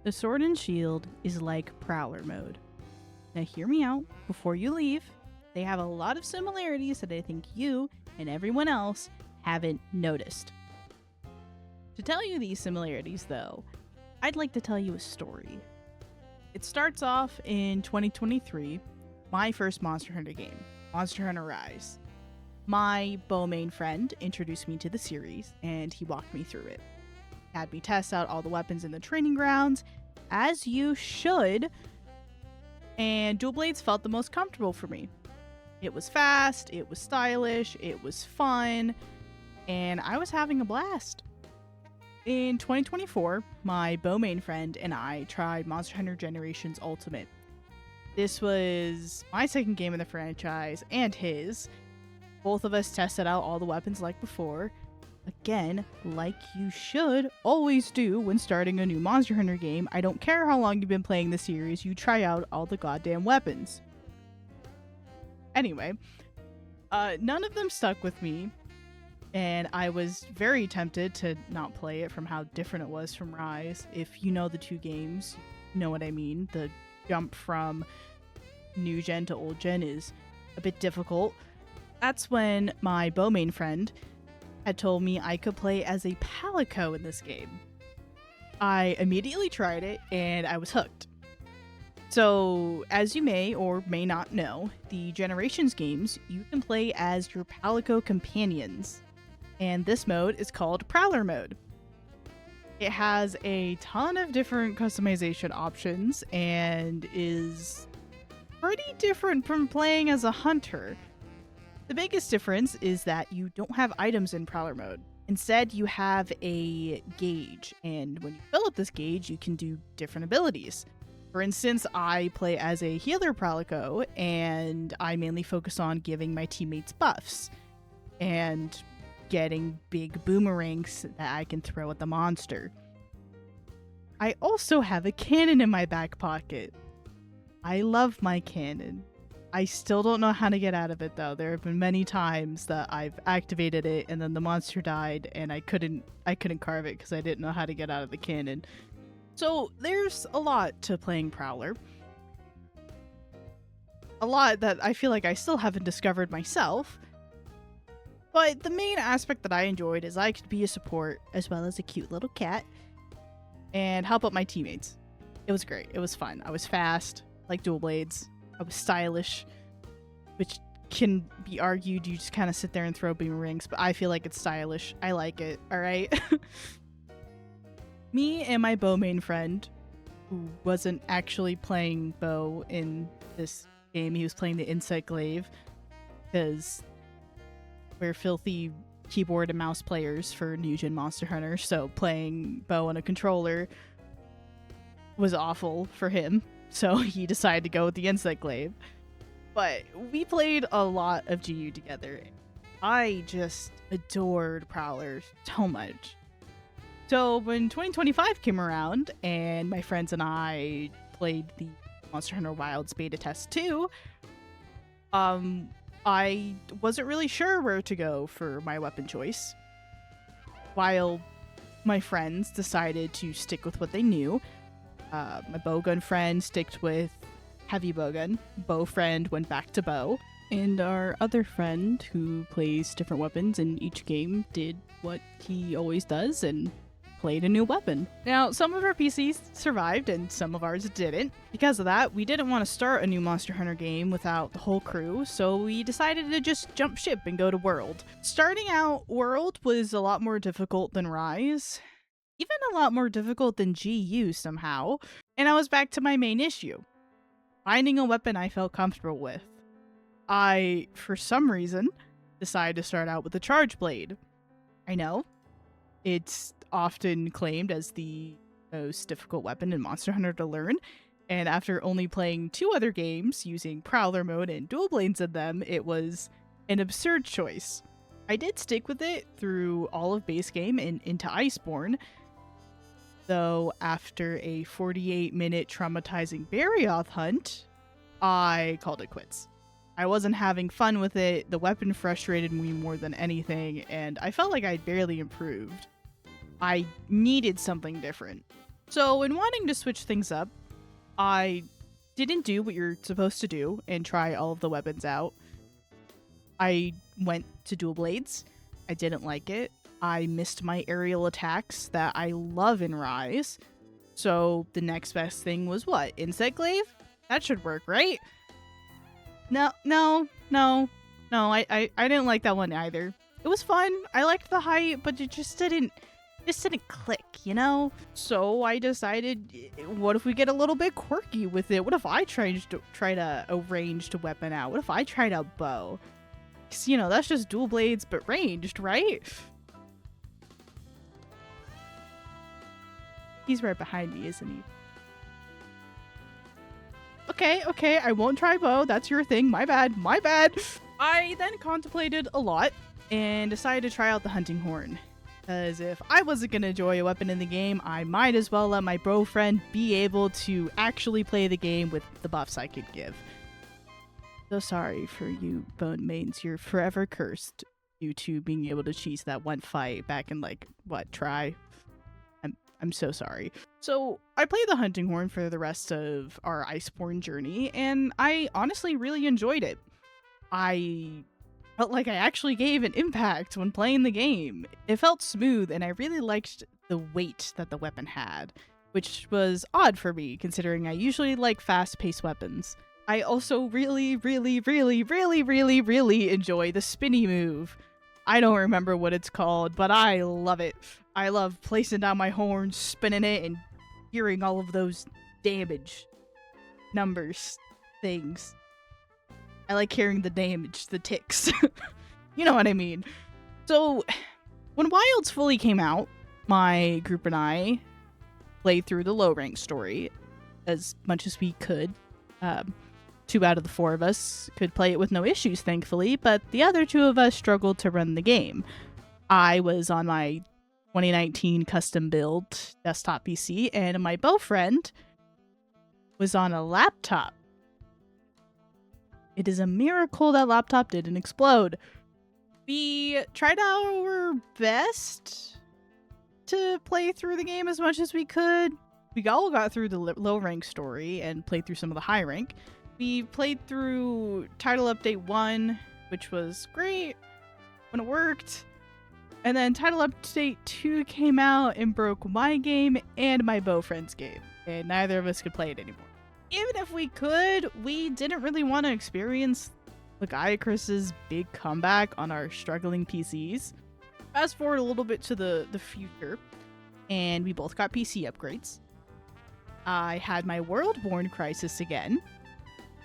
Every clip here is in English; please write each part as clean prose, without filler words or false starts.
The Sword and Shield is like Prowler mode. Now hear me out before you leave. They have a lot of similarities that I think you and everyone else haven't noticed. To tell you these similarities though, I'd like to tell you a story. It starts off in 2023, my first Monster Hunter game, Monster Hunter Rise. My bowmain friend introduced me to the series and he walked me through it. Had me test out all the weapons in the training grounds, as you should, and dual blades felt the most comfortable for me. It was fast, it was stylish, it was fun, and I was having a blast. In 2024, my bowmain friend and I tried Monster Hunter Generations Ultimate. This was my second game in the franchise and his. Both of us tested out all the weapons like before. Again, like you should always do when starting a new Monster Hunter game. I don't care how long you've been playing the series, you try out all the goddamn weapons. Anyway, none of them stuck with me, and I was very tempted to not play it from how different it was from Rise. If you know the two games, you know what I mean. The jump from new gen to old gen is a bit difficult. That's when my bowmain friend had told me I could play as a Palico in this game. I immediately tried it and I was hooked. So, as you may or may not know, the Generations games, you can play as your Palico companions. And this mode is called Prowler mode. It has a ton of different customization options and is pretty different from playing as a hunter. The biggest difference is that you don't have items in Prowler mode. Instead, you have a gauge, and when you fill up this gauge, you can do different abilities. For instance, I play as a healer Palico, and I mainly focus on giving my teammates buffs and getting big boomerangs that I can throw at the monster. I also have a cannon in my back pocket. I love my cannon. I still don't know how to get out of it though. There have been many times that I've activated it and then the monster died and I couldn't carve it because I didn't know how to get out of the cannon. So there's a lot to playing Prowler. A lot that I feel like I still haven't discovered myself. But the main aspect that I enjoyed is I could be a support as well as a cute little cat and help out my teammates. It was great. It was fun. I was fast, like dual blades. I was stylish, which can be argued. You just kind of sit there and throw boomerangs, but I feel like it's stylish. I like it, alright? Me and my bowmain friend, who wasn't actually playing bow in this game, he was playing the Insect Glaive, because we're filthy keyboard and mouse players for New Gen Monster Hunter, so playing bow on a controller was awful for him. So he decided to go with the Insect Glaive. But we played a lot of GU together. I just adored Prowler so much. So when 2025 came around and my friends and I played the Monster Hunter Wilds beta test too, I wasn't really sure where to go for my weapon choice. While my friends decided to stick with what they knew, my bowgun friend sticked with heavy bowgun. Bow friend went back to bow. And our other friend, who plays different weapons in each game, did what he always does and played a new weapon. Now, some of our PCs survived and some of ours didn't. Because of that, we didn't want to start a new Monster Hunter game without the whole crew, so we decided to just jump ship and go to World. Starting out, World was a lot more difficult than Rise. Even a lot more difficult than GU somehow. And I was back to my main issue. Finding a weapon I felt comfortable with. I, for some reason, decided to start out with a charge blade. I know. It's often claimed as the most difficult weapon in Monster Hunter to learn. And after only playing 2 other games using Prowler mode and dual blades in them, it was an absurd choice. I did stick with it through all of base game and into Iceborne, though after a 48-minute traumatizing Barioth hunt, I called it quits. I wasn't having fun with it, the weapon frustrated me more than anything, and I felt like I'd barely improved. I needed something different. So in wanting to switch things up, I didn't do what you're supposed to do and try all of the weapons out. I went to dual blades. I didn't like it. I missed my aerial attacks that I love in Rise. So the next best thing was what? Insect Glaive? That should work, right? No, I didn't like that one either. It was fun. I liked the height, but it just didn't click, you know? So I decided, what if we get a little bit quirky with it? What if I tried a ranged weapon out? What if I tried a bow? Because, you know, that's just dual blades, but ranged, right? He's right behind me, isn't he? Okay, I won't try bow. That's your thing. My bad. I then contemplated a lot and decided to try out the hunting horn. Because if I wasn't going to enjoy a weapon in the game, I might as well let my bro friend be able to actually play the game with the buffs I could give. So sorry for you bone mains, you're forever cursed due to being able to cheese that one fight back in try. I'm so sorry. So I played the hunting horn for the rest of our Iceborne journey, and I honestly really enjoyed it. I felt like I actually gave an impact when playing the game. It felt smooth, and I really liked the weight that the weapon had, which was odd for me, considering I usually like fast-paced weapons. I also really enjoy the spinny move. I don't remember what it's called, but I love it. I love placing down my horn, spinning it, and hearing all of those damage numbers things. I like hearing the damage, the ticks. You know what I mean. So, when Wilds fully came out, my group and I played through the low rank story as much as we could. 2 out of the 4 of us could play it with no issues, thankfully, but the other 2 of us struggled to run the game. I was on my 2019 custom build desktop PC, and my bow friend was on a laptop. It is a miracle that laptop didn't explode. We tried our best to play through the game as much as we could. We all got through the low rank story and played through some of the high rank. We played through Title Update 1, which was great when it worked. And then Title Update 2 came out and broke my game and my bow friend's game. And neither of us could play it anymore. Even if we could, we didn't really want to experience Lagiacrus's big comeback on our struggling PCs. Fast forward a little bit to the future, and we both got PC upgrades. I had my Worldborn crisis again,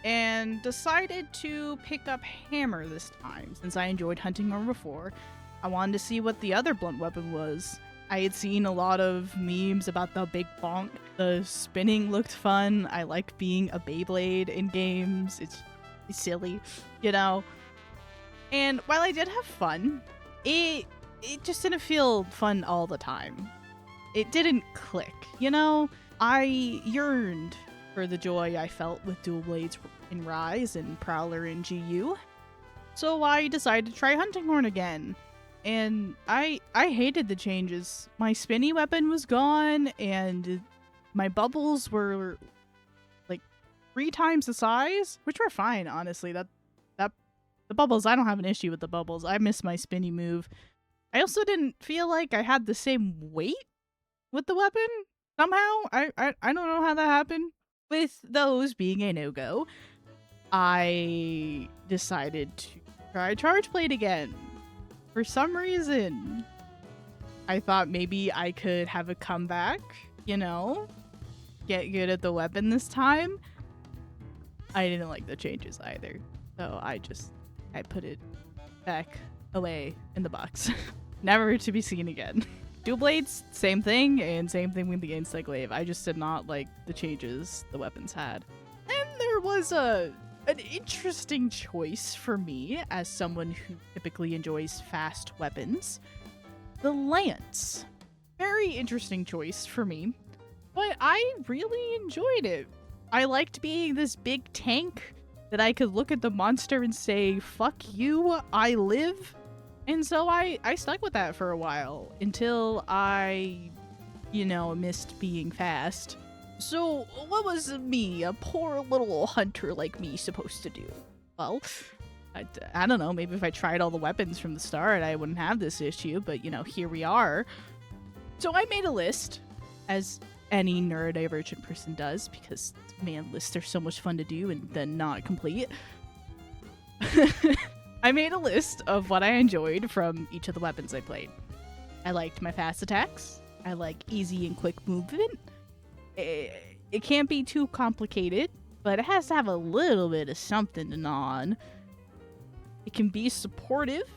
and decided to pick up Hammer this time. Since I enjoyed hunting horn before, I wanted to see what the other blunt weapon was. I had seen a lot of memes about the big bonk. The spinning looked fun. I like being a Beyblade in games. It's silly, you know? And while I did have fun, it just didn't feel fun all the time. It didn't click, you know? I yearned for the joy I felt with dual blades in Rise and Prowler in GU. So I decided to try hunting horn again. And I hated the changes. My spinny weapon was gone, and my bubbles were like 3 times the size, which were fine, honestly. The bubbles, I don't have an issue with the bubbles. I miss my spinny move. I also didn't feel like I had the same weight with the weapon somehow. I don't know how that happened. With those being a no-go, I decided to try Charge Blade again. For some reason, I thought maybe I could have a comeback, you know? Get good at the weapon this time. I didn't like the changes either. So I put it back away in the box. Never to be seen again. Dual blades, same thing, and same thing with the Insect Glaive. I just did not like the changes the weapons had. And there was an interesting choice for me as someone who typically enjoys fast weapons. The Lance. Very interesting choice for me, but I really enjoyed it. I liked being this big tank that I could look at the monster and say, fuck you, I live. And so I stuck with that for a while until I you know, missed being fast. So, what was me, a poor little hunter like me, supposed to do? Well, I don't know, maybe if I tried all the weapons from the start, I wouldn't have this issue, but, you know, here we are. So I made a list, as any neurodivergent person does, because, man, lists are so much fun to do and then not complete. I made a list of what I enjoyed from each of the weapons I played. I liked my fast attacks. I like easy and quick movement. It can't be too complicated, but it has to have a little bit of something to gnaw on. It can be supportive,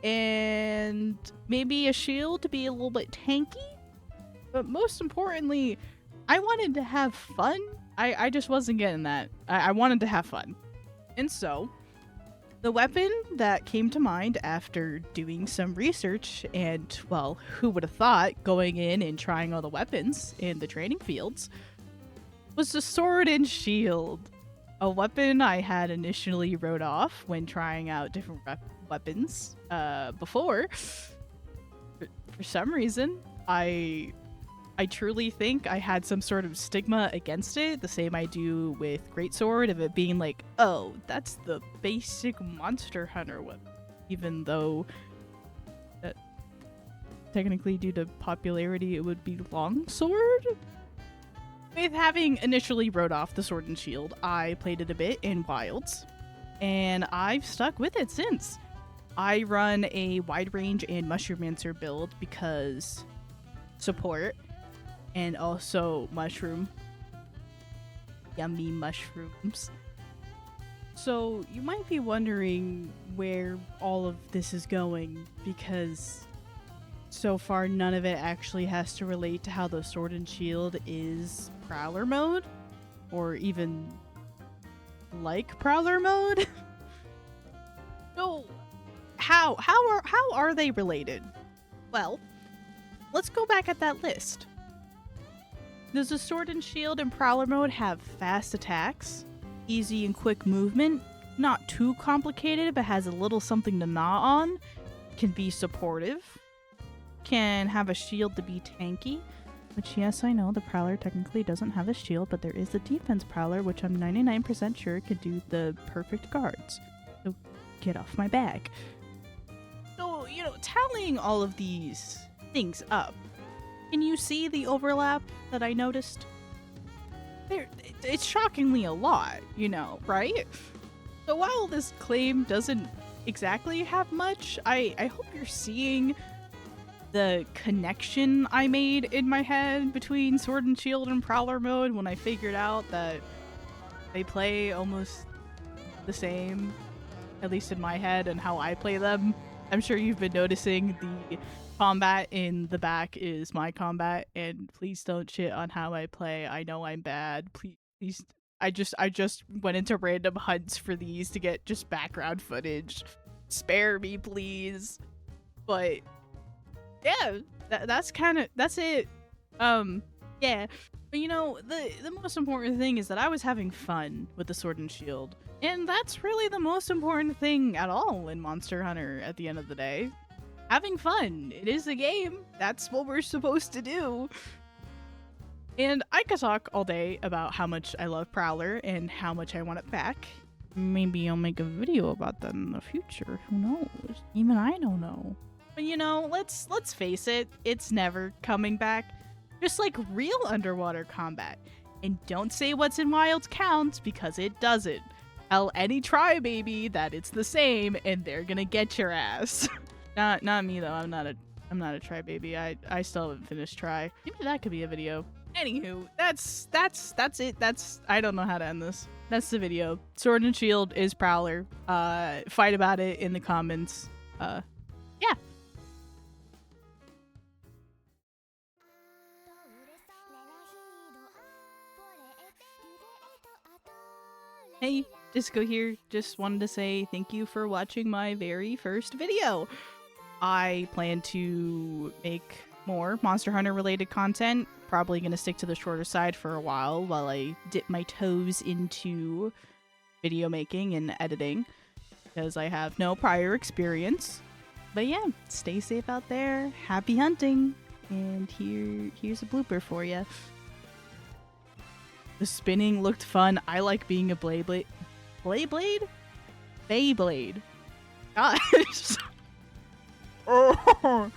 and maybe a shield to be a little bit tanky. But most importantly, I wanted to have fun. I just wasn't getting that. I wanted to have fun. And so, the weapon that came to mind after doing some research and, well, who would have thought going in and trying all the weapons in the training fields, was the sword and shield. A weapon I had initially wrote off when trying out different weapons before. For some reason, I truly think I had some sort of stigma against it, the same I do with Greatsword, of it being like, oh, that's the basic Monster Hunter weapon. Even though, technically due to popularity, it would be Longsword? With having initially wrote off the Sword and Shield, I played it a bit in Wilds, and I've stuck with it since. I run a wide range and Mushroom-mancer build because support, and also mushroom. Yummy mushrooms. So you might be wondering where all of this is going, because so far none of it actually has to relate to how the Sword and Shield is Prowler mode, or even like Prowler mode. So how are they related? Well, let's go back at that list. Does the Sword and Shield in Prowler mode have fast attacks, easy and quick movement, not too complicated but has a little something to gnaw on, can be supportive, can have a shield to be tanky, which, yes, I know the Prowler technically doesn't have a shield, but there is the defense Prowler, which I'm 99% sure could do the perfect guards. So get off my back. So, you know, tallying all of these things up, can you see the overlap that I noticed? It's shockingly a lot, you know, right? So while this claim doesn't exactly have much, I hope you're seeing the connection I made in my head between Sword and Shield and Prowler mode when I figured out that they play almost the same, at least in my head, and how I play them. I'm sure you've been noticing the combat in the back is my combat, and please don't shit on how I play. I know I'm bad. Please. I just went into random hunts for these to get just background footage. Spare me, please. But yeah, that's it. Yeah. But you know, the most important thing is that I was having fun with the Sword and Shield. And that's really the most important thing at all in Monster Hunter at the end of the day. Having fun. It is a game. That's what we're supposed to do. And I could talk all day about how much I love Prowler and how much I want it back. Maybe I'll make a video about that in the future. Who knows? Even I don't know. But you know, let's face it, it's never coming back. Just like real underwater combat. And don't say what's in Wilds counts, because it doesn't. Tell any Trybaby that it's the same and they're gonna get your ass. Not me though. I'm not a Trybaby. I still haven't finished Try. Maybe that could be a video. Anywho, that's it. I don't know how to end this. That's the video. Sword and Shield is Prowler. Fight about it in the comments. Yeah. Hey, Disco here. Just wanted to say thank you for watching my very first video. I plan to make more Monster Hunter related content. Probably going to stick to the shorter side for a while I dip my toes into video making and editing, because I have no prior experience. But yeah, stay safe out there. Happy hunting! And here's a blooper for you. The spinning looked fun. I like being a Beyblade. Beyblade? Gosh. Oh.